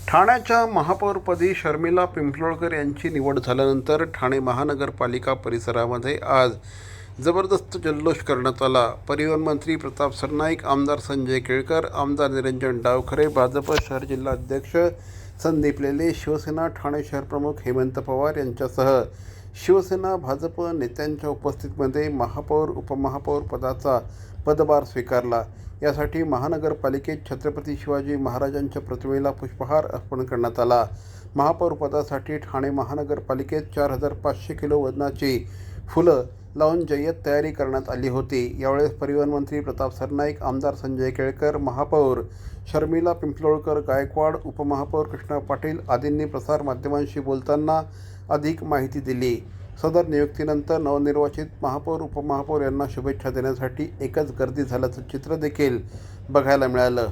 ठाण्याच्या महापौरपदी शर्मिला पिंपलोळकर यांची निवड झाल्यानंतर ठाणे महानगरपालिका परिसरामध्ये आज जबरदस्त जल्लोष करण्यात आला। परिवहन मंत्री प्रताप सरनाईक, आमदार संजय केळकर, आमदार निरंजन डावखरे, भाजप शहर जिल्हाध्यक्ष संदीप लेले, शिवसेना ठाणे शहर प्रमुख हेमंत पवार यांच्यासह शिवसेना भाजप नेत्यांच्या उपस्थितीमध्ये महापौर उपमहापौर पदाचा पदभार स्वीकारला। यासाठी महानगरपालिकेत छत्रपती शिवाजी महाराजांच्या प्रतिमेला पुष्पहार अर्पण करण्यात आला। महापौर पदासाठी ठाणे महानगरपालिकेत 4500 किलो वजनाची फुलं लावून जय्यत तयारी करण्यात आली होती। यावेळेस परिवहन मंत्री प्रताप सरनाईक, आमदार संजय केळकर, महापौर शर्मिला पिंपलोळकर गायकवाड, उपमहापौर कृष्णा पाटील आदींनी प्रसार माध्यमांशी बोलताना अधिक माहिती दिली। सदर नियुक्तीनंतर नवनिर्वाचित महापौर उपमहापौर यांना शुभेच्छा देण्यासाठी एकच गर्दी झाल्याचं चित्र देखील बघायला मिळालं।